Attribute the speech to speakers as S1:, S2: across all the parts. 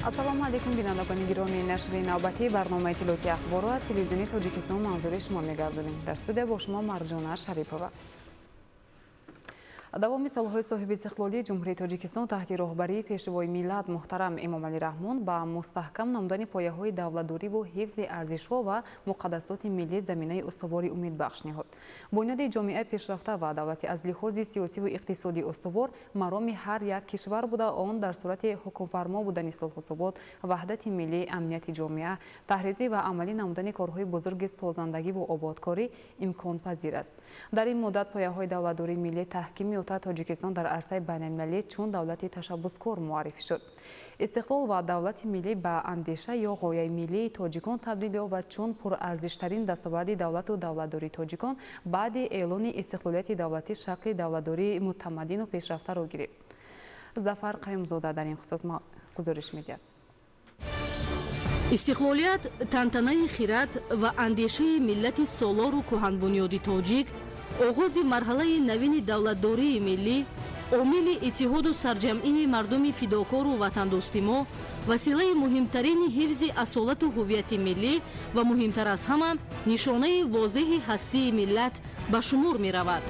S1: ассалому алайкум бинандагони гироми нашри навбати барномаи иттилоъоти ахборро аз телевизиони тоҷикистон манзури шумо мегардонем. Дар студия бо шумо Марҷона Шарипова. давоми солҳои соҳиби истиқлолии ҷумҳурии тоҷикистон таҳти роҳбарии пешвои миллат муҳтарам Эмомалӣ Раҳмон ба мустаҳкам намудани пояҳои давлатдориву ҳифзи арзишҳо ва муқаддасоти миллӣ заминаи устувори умедбахш неҳод. бунёди ҷомеаи пешрафта ва давлати аз лиҳози сиёсиву иқтисодӣ устувор мароми ҳар як кишвар буда, он дар сурати ҳукмфармо будани сулҳусубот, ваҳдати миллӣ, амнияти ҷомеа, таҳризӣ ва амалӣ намудани корҳои бузурги созандагиву ободкорӣ имконпазир аст. дар ин муддат пояҳои давлатдории миллӣ таҳкими Тоҷикистон дар арсаи байналмилалӣ чун давлати ташаббускор муаррифӣ шуд. Истиқлол ва давлати миллӣ ба андеша ё ғояи миллии тоҷикон табдил ёфт чун пурарзиштарин дастоварди давлату давлатдории тоҷикон баъди эълони истиқлолияти давлатӣ шакли давлатдории мутамаддину пешрафтаро гирифт. Зафар Қаюмзода дар ин хусус гузориш медиҳад.
S2: истиқлолият тантанаи хират ва андешаи миллати солору кӯҳанбунёди тоҷик, оғози марҳалаи навини давлатдории миллӣ, омили иттиҳоду сарҷамъии мардуми фидокору ватандӯстимо, василаи муҳимтарини ҳифзи асолату ҳуввияти миллӣ ва муҳимтар аз ҳама нишонаи возеҳи ҳастии миллат ба шумор меравад.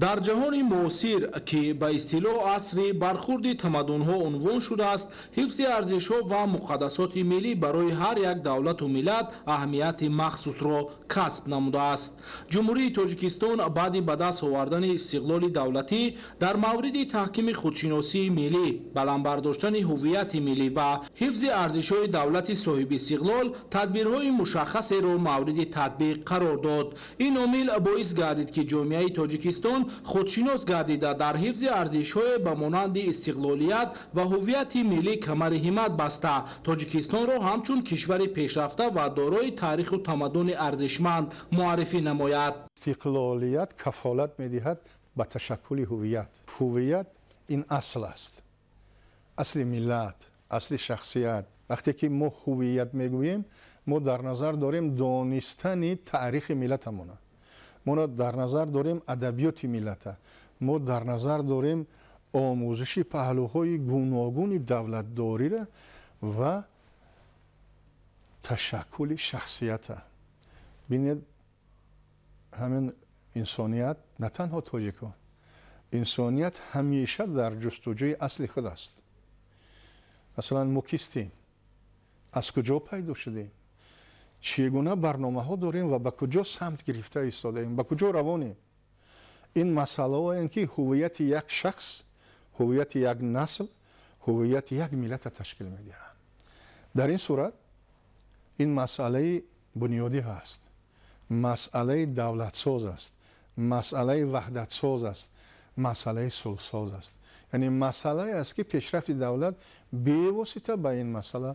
S3: дар ҷаҳони муосир ки ба истилоҳ асри бархурди тамаддунҳо унвон шудааст, ҳифзи арзишҳо ва муқаддасоти миллӣ барои ҳар як давлату миллат аҳамияти махсусро касб намудааст. ҷумҳурии тоҷикистон баъди ба даст овардани истиқлоли давлатӣ дар мавриди таҳкими худшиносии миллӣ, баландбардоштани ҳуввияти миллӣ ва ҳифзи арзишҳои давлати соҳиби истиқлол тадбирҳои мушаххасеро мавриди татбиқ қарор дод. ин омил боис гардид ки ҷомеаи тоҷикистон худшинос гардида дар ҳифзи арзишҳое ба монанди истиқлолият ва ҳуввияти миллӣ камари ҳиммат баста, тоҷикистонро ҳамчун кишвари пешрафта ва дорои таъриху тамаддуни арзишманд муаррифӣ намояд.
S4: истиқлолият кафолат медиҳад ба ташаккули ҳуввият. ҳуввият ин асл аст, асли миллат, асли шахсият. вақте ки мо ҳуввият мегӯем, мо дар назар дорем донистани таърихи миллатамона, мо дар назар дорем адабиёти миллата, мо дар назар дорем омӯзиши паҳлӯҳои гуногуни давлатдорира ва ташаккули шахсията. бинед ҳамин инсоният, на танҳо тоҷикон, инсоният ҳамеша дар ҷустуҷӯи асли худ аст. масалан мо кистем, аз куҷо пайдо шудем, чӣ гуна барномаҳо дорем ва ба куҷо самт гирифта истодаем, ба куҷо равонем. ин масъалаҳоенд ки ҳуввияти як шахс, ҳуввияти як насл, ҳуввияти як миллата ташкил медиҳанд. дар ин сурат ин масъалаи бунёдӣ ҳаст, масъалаи давлатсоз аст, масъалаи ваҳдатсоз аст, масъалаи сулҳсоз аст. яъне масъалае аст ки пешрафти давлат бевосита ба ин масъала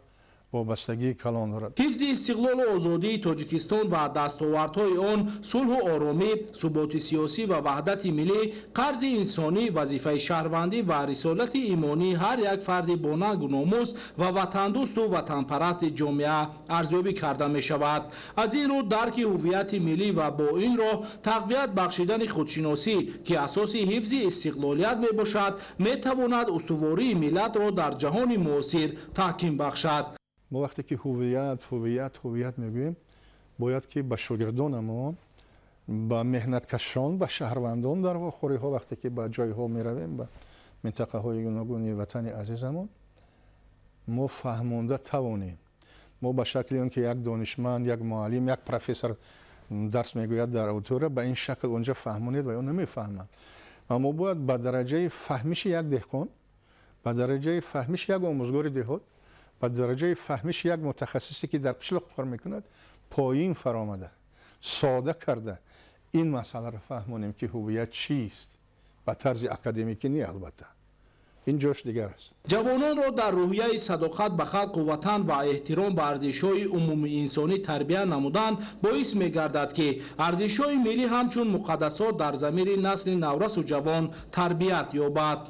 S4: вобастагии калон дорад.
S3: ҳифзи истиқлолу озодии тоҷикистон ва дастовардҳои он сулҳу оромӣ, суботи сиёсӣ ва ваҳдати миллӣ, қарзи инсонӣ, вазифаи шаҳрвандӣ ва рисолати имонии ҳар як фарди бонангу номус ва ватандӯсту ватанпарасти ҷомеа арзёбӣ карда мешавад. аз ин рӯ дарки ҳуввияти миллӣ ва бо ин роҳ тақвият бахшидани худшиносӣ ки асоси ҳифзи истиқлолият мебошад, метавонад устувории миллатро дар ҷаҳони муосир таҳким бахшад.
S4: мо вақте ки ҳуввият мегӯем, бояд ки ба шогирдонамон, ба меҳнаткашон, ба шаҳрвандон дар вохӯриҳо, вақте ки ба ҷойҳо меравем, ба минтақаҳои гуногуни ватани азизамон, мо фаҳмонда тавонем. мо ба шакли он ки як донишманд, як муаллим, як профессор дарс мегӯяд дар аудитория, ба ин шакл онҷа фаҳмонед ва ё намефаҳмад. ва мо бояд ба дараҷаи фаҳмиши як деҳқон, ба дараҷаи фаҳмиши як омӯзгори деҳот, ба дараҷаи фаҳмиши як мутахассисе ки дар қишлоқ кор мекунад, поин фаромада, сода карда ин масъаларо фаҳмонем ки ҳуввият чист, ба тарзи академикӣ не албатта. ин ҷош дигар аст.
S3: ҷавононро дар рӯҳияи садоқат ба халқу ватан ва эҳтиром ба арзишҳои умумии инсонӣ тарбия намудан боис мегардад ки арзишҳои миллӣ ҳамчун муқаддасот дар замири насли наврасу ҷавон тарбият ёбад.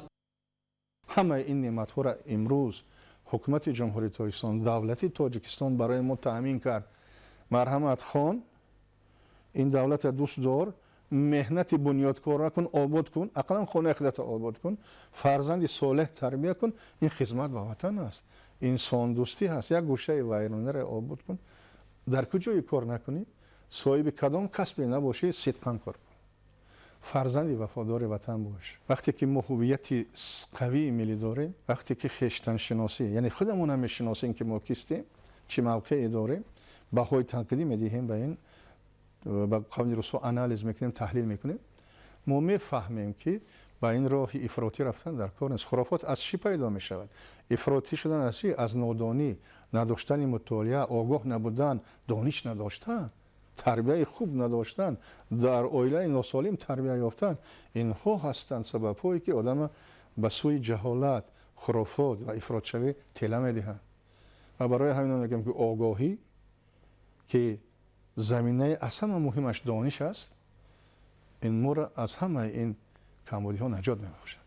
S4: ҳамаи ин неъматҳоро имрӯз ҳукумати ҷумҳурии тоҷикистон, давлати тоҷикистон барои мо таъмин кард. марҳамат хон, ин давлата дӯст дор меҳнати бунёдкора кун, обод кун, ақаллан хонаи худата обод кун, фарзанди солеҳ тарбия кун. Ин хизмат ба ватан аст, инсондӯстӣ ҳаст. Як гӯшаи вайронаро обод кун. дар куҷое кор накунӣ, соҳиби кадом касбе набошӣ, сидқан кор кун. фарзанди вафодори ватан бош. вақте ки мо ҳуввияти қавии миллӣ дорем, вақте ки хештаншиносӣ, яъне худамон ҳам мешиносем ки мо кистем, чӣ мавқеъе дорем, баҳои танқидӣ медиҳем, ба ин ба қавли русо анализ мекунем, таҳлил мекунем, мо мефаҳмем ки ба ин роҳи ифротӣ рафтан дар кор нест. хурофот аз чӣ пайдо мешавад? ифротӣ шудан аз чӣ? аз нодонӣ, надоштани мутолиа, огоҳ набудан, дониш надоштан, тарбияи хуб надоштан, дар оилаи носолим тарбия ёфтан. инҳо ҳастанд сабабҳое ки одама ба сӯи ҷаҳолат, хурофот ва ифротшавӣ тела медиҳанд. ва барои ҳамин мегӯям ки огоҳӣ ки заминаи аз ҳама муҳимаш дониш аст, ин моро аз ҳамаи ин камбудиҳо наҷот мебахшад.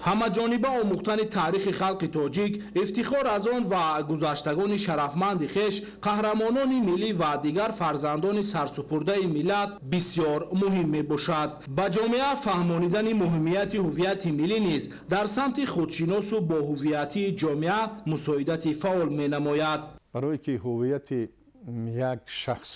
S3: ҳамаҷониба омӯхтани таърихи халқи тоҷик, ифтихор аз он ва гузаштагони шарафманди хеш, қаҳрамонони миллӣ ва дигар фарзандони сарсупурдаи миллат бисёр муҳим мебошад. ба ҷомеа фаҳмонидани муҳимияти ҳуввияти миллӣ низ дар самти худшиносу бо ҳуввиятии ҷомеа мусоидати фаъол менамояд.
S4: барое ки ҳуввияти як шахс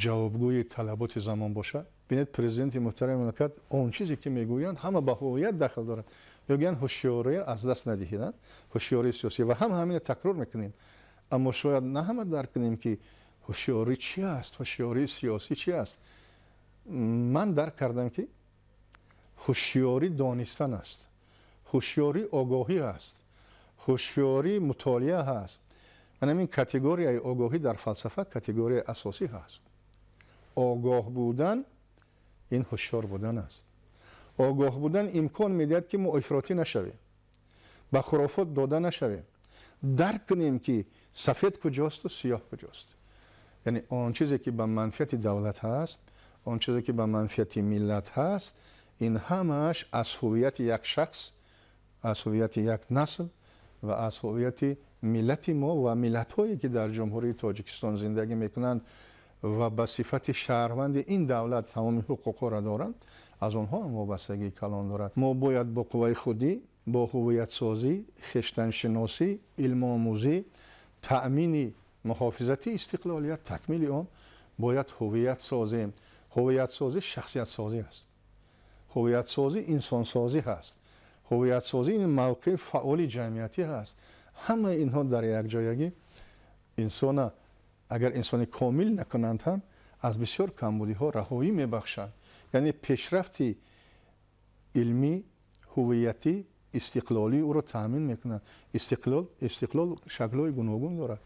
S4: ҷавобгӯи талаботи замон бошад, бинед президенти муҳтарами мамлакат он чизе ки мегӯянд ҳама ба ҳуввият дахл дорад. мегӯянд ҳушёрӣ аз даст надиҳед, ҳушёрии сиёсӣ, ва ҳам ҳамина такрор мекунем. аммо шояд на ҳама дарк кунем ки ҳушёрӣ чӣ аст, ҳушёрии сиёсӣ чӣ аст. ман дарк кардам ки ҳушёрӣ донистан аст, ҳушёрӣ огоҳӣ аст, ҳушёрӣ мутолиа ҳаст. ҳамин категорияи огоҳӣ дар фалсафа категорияи асосӣ ҳаст. огоҳ будан ин ҳушёр будан аст. огоҳ будан имкон медиҳад ки мо ифротӣ нашавем, ба хурофот дода нашавем, дарк кунем ки сафед куҷосту сиёҳ куҷост. яъне он чизе ки ба манфиати давлат ҳаст, он чизе ки ба манфиати миллат ҳаст, ин ҳамааш аз ҳуввияти як шахс, аз ҳуввияти як насл ва аз ҳуввияти миллати мо ва миллатҳое ки дар ҷумҳурии тоҷикистон зиндагӣ мекунанд ва ба сифати шаҳрванди ин давлат тамоми ҳуқуқҳоро доранд, аз онҳо ҳам вобастагии калон дорад. мо бояд бо қувваи худӣ, бо ҳувиятсозӣ, хештаншиносӣ, илмомӯзӣ, таъмини муҳофизати истиқлолият, такмили он бояд ҳувият созем. ҳувиятсозӣ шахсиятсозӣ аст. ҳувиятсозӣ инсонсозӣ ҳаст. ҳувиятсозӣ ин мавқеъи фаъоли ҷамъиятӣ ҳаст. ҳамаи инҳо дар якҷоягӣ инсона агар инсони комил накунанд ҳам аз бисёр камбудиҳо раҳоӣ мебахшанд. яъне пешрафти илмӣ, ҳувиятӣ, истиқлолӣ ӯро таъмин мекунанд. истиқлол шаклҳои гуногун дорад.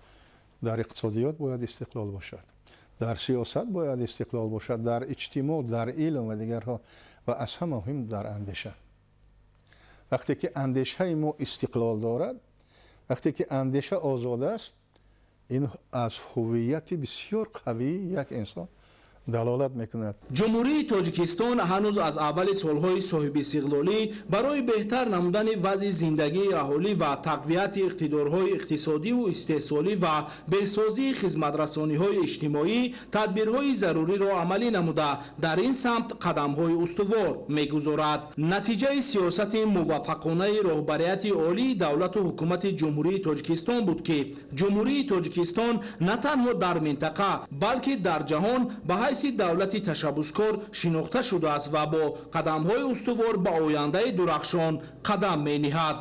S4: дар иқтисодиёт бояд истиқлол бошад, дар сиёсат бояд истиқлол бошад, дар иҷтимоъ, дар илм ва дигарҳо, ва аз ҳама муҳим дар андеша. вақте ки андешаи мо истиқлол дорад, вақте ки андеша озод аст, ин аз ҳуввияти бисёр қавии як инсон далолат мекунад.
S3: ҷумҳурии тоҷикистон ҳанӯз аз аввали солҳои соҳибистиқлолӣ барои беҳтар намудани вазъи зиндагии аҳолӣ ва тақвияти иқтидорҳои иқтисодиву истеҳсолӣ ва беҳсозии хизматрасониҳои иҷтимоӣ тадбирҳои заруриро амалӣ намуда дар ин самт қадамҳои устувор мегузорад. натиҷаи сиёсати муваффақонаи роҳбарияти олии давлату ҳукумати ҷумҳурии тоҷикистон буд ки ҷумҳурии тоҷикистон на танҳо дар минтақа, балки дар ҷаҳон ба ҳайси давлати ташаббускор шинохта шудааст ва бо қадамҳои устувор ба ояндаи дурахшон қадам мениҳад.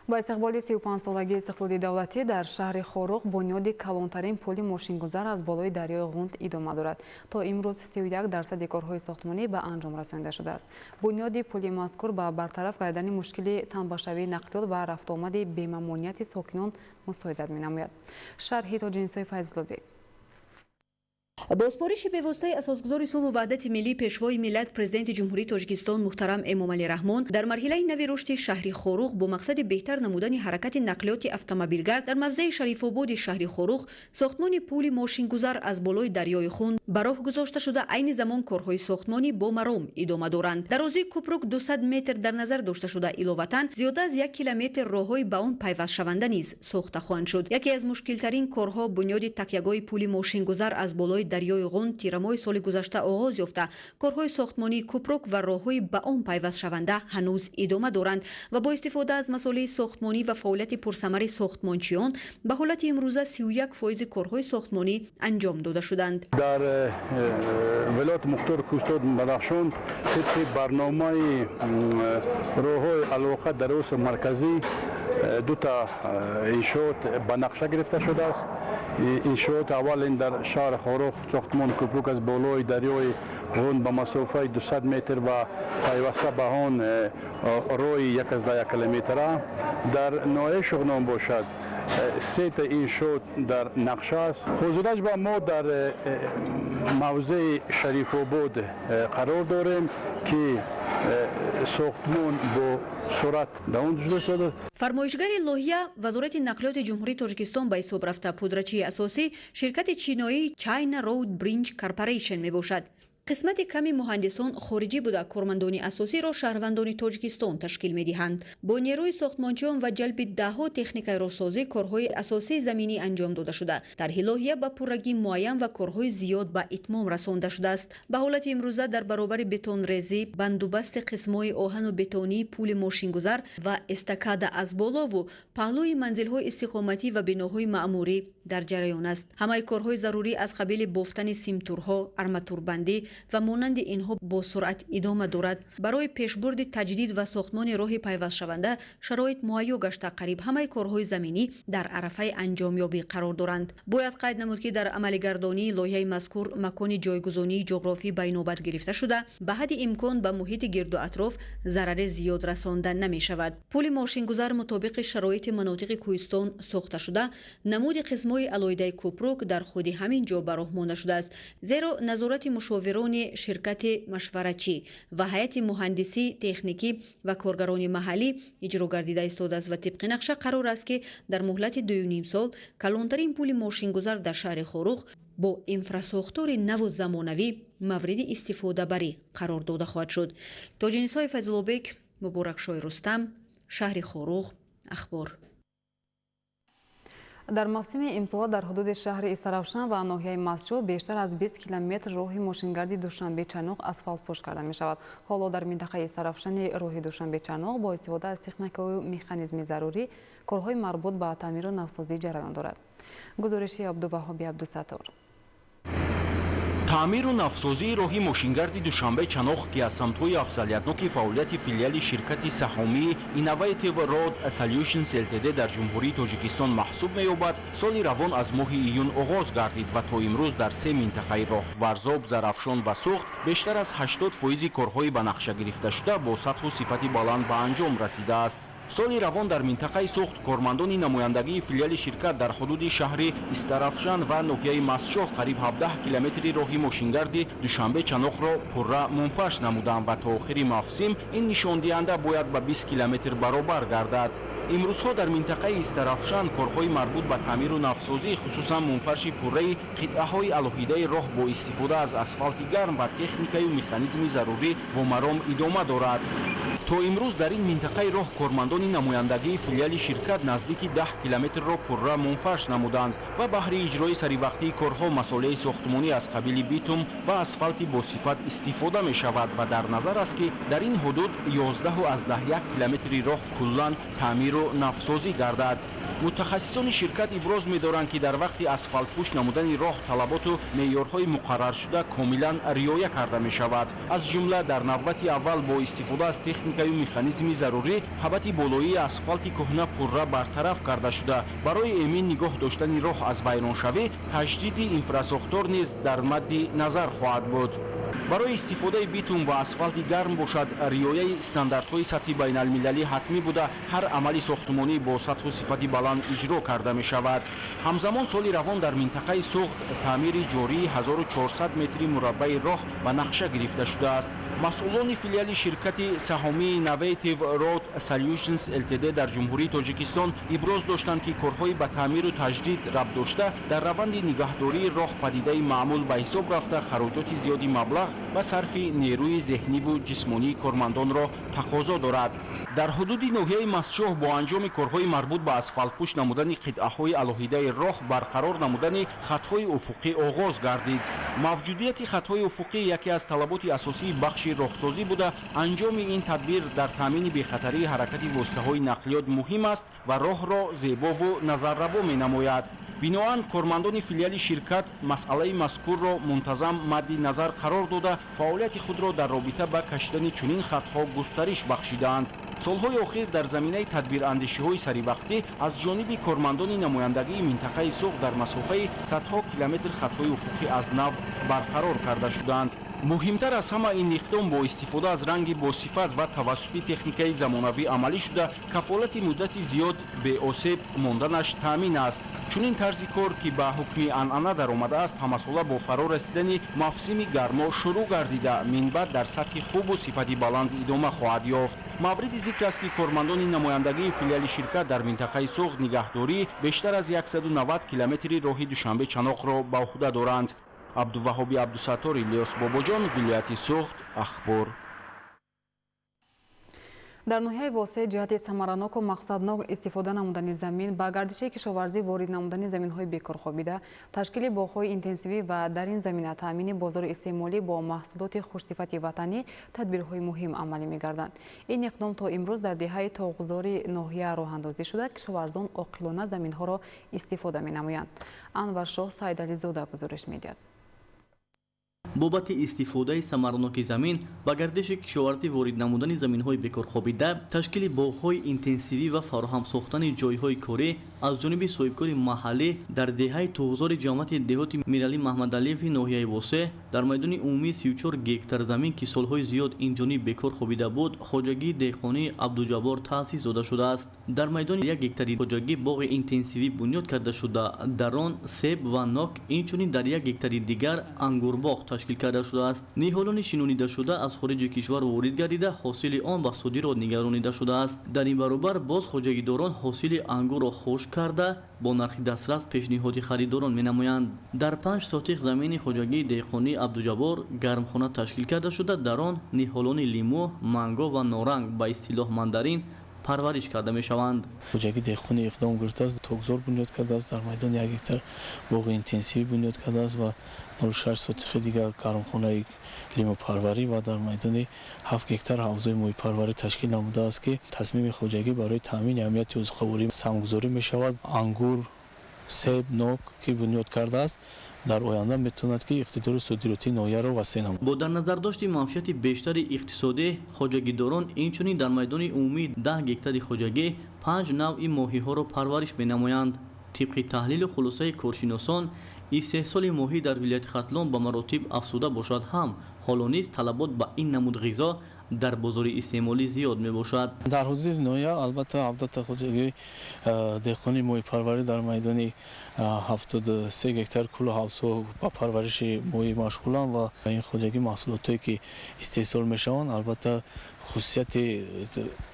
S1: با استقبال 35 سالگی استقلالی دولتی در شهر خوروق بنیاد کلانترین پل ماشینگذار از بالای دریای غوند ادامه دارد. تا امروز 31% کارهای ساختمانی به انجام رسانیده شده است. بنیاد پل مذکور با برطرف کردن مشکل تنباشوی نقلیات و رفت آمد بی‌ممانعت ساکنان مساعدت می‌نماید. شرح تاج‌نسای فیضلوی.
S5: با سپارش به واسطه اساسگذار صلح و وحدت ملی پیشوای ملت پرزیدنت جمهوری تاجیکستان محترم امامعلی رحمان در مرحله نوی رشد شهر خوروق با مقصد بهتر نمودن حرکت نقلیات اتومبیلگرد در موضع شریف آباد شهر خوروق ساختمان پل ماشینگذار از بالای دریای خون به راه گذاشته شده. عین زمان کارهای ساختمانی با مرام ادامه دارند. درازی کوپروک 200 متر در نظر داشته شده. علاوه زیاده از 1 کیلومتر راههای به آن پیوست شونده نیز ساخته خواهند شد. یکی از مشکل ترین کارها بنیاد تکیه‌گاه پل ماشینگذار از بالای дарёи Ғун тирамоҳи соли гузашта оғоз ёфта, корҳои сохтмонии кӯпрок ва роҳҳои ба он пайвастшаванда ҳанӯз идома доранд ва бо истифода аз масолиҳи сохтмонӣ ва фаъолияти пурсамари сохтмончиён ба ҳолати имрӯза 31% корҳои сохтмонӣ анҷом дода шуданд.
S6: дар вилояти мухтори кӯстоди Бадахшон тибқи барномаи роҳҳои алоқа дар оси марказӣ дута иншоот ба нақша гирифта шудааст. иншоот аввалин дар шаҳри Хорух сохтмони кӯпрок аз болои дарёи Ғун ба масофаи 200 метр ва пайваста ба он роҳи 1,1 километра дар ноҳияи Шуғнон бошад. сета иншоот дар нақша аст. ҳозираш ба мо дар мавзеи Шарифобод қарор дорем ки сохтмон бо сурат дар он ҷудо шуда.
S5: фармоишгари лоиҳа вазорати нақлиёти ҷумҳурии Тоҷикистон ба ҳисоб рафта пудрачии асосӣ ширкати чиноии China Road Bridge Corporation мебошад. қисмати ками муҳандисон хориҷӣ буда кормандони асосиро шаҳрвандони Тоҷикистон ташкил медиҳанд. Бо нерӯи сохтмончиён ва ҷалби даҳҳо техникаи роҳсозӣ корҳои асосии заминӣ анҷом дода шуда. Тарҳи лоиҳа ба пуррагии муайян ва корҳои зиёд ба итмом расонда шудааст. Ба ҳолати имрӯза дар баробари бетонрезӣ, бандубасти қисмҳои оҳану бетонии пули мошингузар ва эстакада аз болову паҳлӯи манзилҳои истиқоматӣ ва биноҳои маъмурӣ дар ҷараён аст. ҳамаи корҳои зарурӣ аз қабили бофтани симтурҳо, арматурбандӣ ва монанди инҳо бо суръат идома дорад. барои пешбурди таҷдид ва сохтмони роҳи пайвастшаванда шароит муайё гашта қариб ҳамаи корҳои заминӣ дар арафаи анҷомёбӣ қарор доранд. бояд қайд намуд ки дар амалигардонии лоиҳаи мазкур макони ҷойгузонии ҷуғрофӣ ба инобат гирифта шуда ба ҳадди имкон ба муҳити гирду атроф зарари зиёд расонда намешавад. пули мошингузар мутобиқи шароити манотиқи кӯҳистон сохта шуда намуди қисмҳои алоҳидаи кӯпрок дар худи ҳамин ҷо ба роҳ монда шудааст. зеро назорати мушовирони ширкати машварачӣ ва ҳайати муҳандисӣ техникӣ ва коргарони маҳаллӣ иҷро гардида истодааст ва тибқи нақша қарор аст ки дар муҳлати 2.5 сол калонтарин пули мошингузар дар шаҳри Хорух бо инфрасохтори наву замонавӣ мавриди истифодабарӣ қарор дода хоҳад шуд. Тоҷинисои Файзуллобек, Муборакшои Рустам, шаҳри Хорух, ахбор.
S1: дар мавсими имсол дар ҳудуди шаҳри Истаравшан ва ноҳияи Масчо бештар аз 20 километр роҳи мошингарди Душанбе-Чаноқ асфалтпош карда мешавад. ҳоло дар минтақаи Истаравшани роҳи Душанбе-Чаноқ бо истифода аз техникаву механизми зарурӣ корҳои марбут ба таъмиру навсозӣ ҷараён дорад. гузориши Абдуваҳоби Абдусаттор.
S7: таъмиру навсозии роҳи мошингарди Душанбе-Чаноқ ки аз самтҳои афзалиятноки фаъолияти филиали ширкати саҳомии Innovative Road Solutions Ltd дар ҷумҳурии Тоҷикистон маҳсуб меёбад, соли равон аз моҳи июн оғоз гардид ва то имрӯз дар се минтақаи роҳ Варзоб, Зарафшон ва Сухт бештар аз 80% корҳои ба нақша гирифта шуда бо сатҳу сифати баланд ба анҷом расидааст. соли равон дар минтақаи Сухт кормандони намояндагии филиали ширкат дар ҳудуди шаҳри Истаравшан ва ноҳияи Масчоҳ қариб 17 километри роҳи мошингарди Душанбе-Чаноқро пурра мунфаш намуданд ва то охири мавсим ин нишондиҳанда бояд ба 20 километр баробар гардад. имрӯзҳо дар минтақаи Истаравшан корҳои марбут ба таъмиру навсозӣ хусусан мунфаши пурраи қитъаҳои алоҳидаи роҳ бо истифода аз асфалти гарм ва техникаю механизми зарурӣ вомаром идома дорад. то имрӯз дар ин минтақаи роҳ кормандони намояндагии филиали ширкат наздики 10 километрро пурра мунфаш намуданд ва баҳри иҷрои саривақтии корҳо масолеҳи сохтмонӣ аз қабили битум ва асфалти босифат истифода мешавад ва дар назар аст ки дар ин ҳудуд 11/1 километри роҳ куллан таъмиру навсозӣ гардад. мутахассисони ширкат иброз медоранд ки дар вақти асфалтпӯш намудани роҳ талаботу меъёрҳои муқарраршуда комилан риоя карда мешавад. аз ҷумла дар навбати аввал бо истифода аз техникаю механизми зарурӣ қабати болоии асфалти кӯҳна пурра бартараф карда шуда барои эмин нигоҳ доштани роҳ аз вайроншавӣ таҷдиди инфрасохтор низ дар мадди назар хоҳад буд. барои истифодаи битум ва асфалти гарм бошад риояи стандартҳои сатҳи байналмилалӣ ҳатмӣ буда ҳар амали сохтмонӣ бо сатҳу сифати баланд иҷро карда мешавад. ҳамзамон соли равон дар минтақаи Сухт таъмири ҷории 1400 метри мураббаи роҳ ба нақша гирифта шудааст. масъулони филиали ширкати саҳомии Innovative Road Solutions Ltd дар ҷумҳурии Тоҷикистон иброз доштанд ки корҳои ба таъмиру таҷдид рабт дошта дар раванди нигаҳдории роҳ падидаи маъмул ба ҳисоб рафта хароҷоти зиёди маблағ ва сарфи нерӯи зеҳниву ҷисмонии кормандонро тақозо дорад. дар ҳудуди ноҳияи мастшоҳ бо анҷоми корҳои марбут ба асфалтпӯш намудани қитъаҳои алоҳидаи роҳ барқарор намудани хатҳои уфуқӣ оғоз гардид. мавҷудияти хатҳои уфуқӣ яке аз талаботи асосии бахши роҳсозӣ буда анҷоми ин тадбир дар таъмини бехатарии ҳаракати воситаҳои нақлиёт муҳим аст ва роҳро зебову назарраво менамояд. биноан кормандони филиали ширкат масъалаи мазкурро мунтазам мадди назар қарор дода фаъолияти худро дар робита ба кашидани чунин хатҳо густариш бахшидаанд. солҳои охир дар заминаи тадбирандешиҳои саривақтӣ аз ҷониби кормандони намояндагии минтақаи суғ дар масофаи садҳо километр хатҳои уфуқӣ аз нав барқарор карда шуданд. муҳимтар аз ҳама ин иқдом бо истифода аз ранги босифат ва тавассути техникаи замонавӣ амалӣ шуда кафолати муддати зиёд беосеб монданаш таъмин аст. чунин тарзи кор ки ба ҳукми анъана даромадааст ҳамасола бо фаро расидани мавсими гармо шурӯъ гардида минбаъд дар сатҳи хубу сифати баланд идома хоҳад ёфт. мавриди зикр аст ки кормандони намояндагии филиали ширкат дар минтақаи суғ нигаҳдорӣ бештар аз 190 километри роҳи душанбе-чаноқро ба уҳда доранд. абдуваҳоби абдусаттор, Ильёс Бобоҷон, вилояти Суғд, Ахбор.
S1: дар ноҳияи восеъ ҷиҳати самараноку мақсаднок истифода намудани замин ба гардиши кишоварзӣ ворид намудани заминҳои бекорхобида, ташкили боғҳои интенсивӣ ва дар ин замина таъмини бозори истеъмолӣ бо маҳсулоти хушсифати ватанӣ тадбирҳои муҳим амалӣ мегарданд. ин иқдом то имрӯз дар деҳаи тоғузори ноҳия роҳандозӣ шуда кишоварзон оқилона заминҳоро истифода менамоянд. Анвар Шоҳ Саидализода гузориш медиҳад.
S8: бобати истифодаи самараноки замин ба гардиши кишоварзӣ ворид намудани заминҳои бекорхобида, ташкили боғҳои интенсивӣ ва фароҳам сохтани ҷойҳои корӣ аз ҷониби соҳибкори маҳаллӣ дар деҳаи тоғузори ҷамъияти деҳоти Мирали Маҳмадалиеви ноҳияи восеъ дар майдони умумии 34 гектар замин ки солҳои зиёд инҷониб бекор хобида буд, хоҷагии деҳқонии Абдуҷаббор таъсис дода шудааст. дар майдони 1 гектари хоҷагӣ боғи интенсивӣ бунёд карда шуда, дар он себ ва нок, инчунин дар 1 гектари дигар ангурбоғ ташкил карда шудааст. ниҳолони шинонида шуда аз хориҷи кишвар ворид гардида ҳосили он ба содирот нигаронида шудааст. дар ин баробар боз хоҷагидорон ҳосили ангурро хушк карда бо нархи дастрас пешниҳоди харидорон менамоянд. дар 5 сотиқ замини хоҷагии деҳқонии Абдуҷаббор гармхона ташкил карда шуда, дар он ниҳолони лимӯ, манго ва норанг ба истилоҳ мандарин парвариш карда мешаванд.
S9: хоҷагии деҳқонӣ иқдом гирифтааст, тогзор бунёд кардааст, дар майдони 1 гектар боғи интенсивӣ бунёд кардааст ва 0.6 сотиқи дигар гармхонаи лимӯпарварӣ ва дар майдони 7 гектар ҳавзои моҳипарварӣ ташкил намудааст, ки тасмими хоҷагӣ барои таъмини амнияти узуқаворӣ самгузорӣ мешавад. ангур, себ, нок ки бунёд кардааст, дар оянда метавонад ки иқтидори содиротии ноҳияро васеъ намояд.
S8: бо дар назардошти манфиати бештари иқтисодӣ, хоҷагидорон инчунин дар майдони умумии 10 гектари хоҷагӣ 5 навъи моҳиҳоро парвариш менамоянд. тибқи таҳлилу хулосаи коршиносон, истеҳсоли моҳӣ дар вилояти Хатлон ба маротиб афзуда бошад ҳам ҳоло низ талабот ба ин намуд ғизо дар бозори истеъмолӣ зиёд мебошад.
S9: дар ҳудуди ноҳия албатта 17 хоҷагии деҳқонии моҳипарварӣ дар майдони 73 гектар кулу ҳавзҳо ба парвариши моҳӣ машғуланд ва ин хоҷагӣ маҳсулотое ки истеҳсол мешаванд албатта хусусияти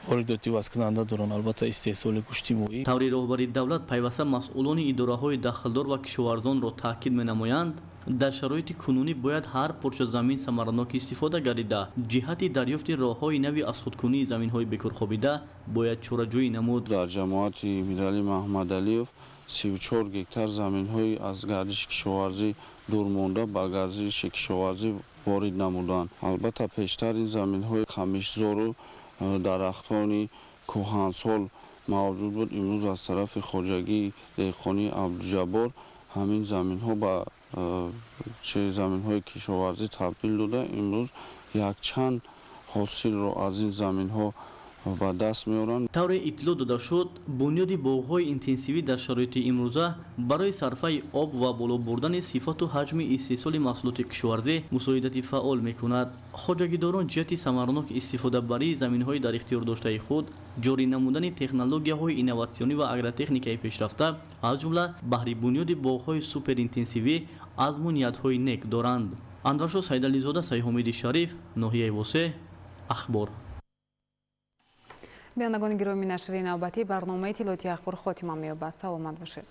S9: воридоти васкунанда доранд, албатта истеҳсоли гӯшти моҳӣ.
S8: таври роҳбари давлат пайваста масъулони идораҳои дахлдор ва кишоварзонро таъкид менамоянд, дар шароити кунунӣ бояд ҳар порча замин самаранок истифода гардида, ҷиҳати дарёфти роҳҳои нави азхудкунии заминҳои бекорхобида бояд чораҷӯӣ намуд.
S10: дар ҷамоати Мирали Маҳмадалиев 34 гектар заминҳои аз гардиши кишоварзӣ дурмонда ба гардиши кишоварзӣ ворид намуданд. албатта пештар ин заминҳои хамишзору дарахтони кӯҳансол мавҷуд буд. имрӯз аз тарафи хоҷагии деҳқонии Абдуҷаббор ҳамин заминҳо ба заминҳои кишоварзӣ табдил дода имрӯз якчанд ҳосилро аз ин заминҳо ба даст меоранд.
S8: тавре иттилоъ дода шуд, бунёди боғҳои интенсивӣ дар шароити имрӯза барои сарфаи об ва боло бурдани сифату ҳаҷми истеҳсоли маҳсулоти кишоварзӣ мусоидати фаъол мекунад. хоҷагидорон ҷиҳати самаранок истифодабарии заминҳои дар ихтиёрдоштаи худ, ҷорӣ намудани технологияҳои инноватсионӣ ва агротехникаи пешрафта, аз ҷумла баҳри бунёди боғҳои суперинтенсивӣ азму ниятҳои нек доранд. Анваршоҳ Сайдализода, Сайҳомиди Шариф, ноҳияи восеъ, Ахбор.
S1: бинандагони гиромӣ, нашри навбатӣ барномаи тилоти ахбор хотима меёбад. саломат бошед.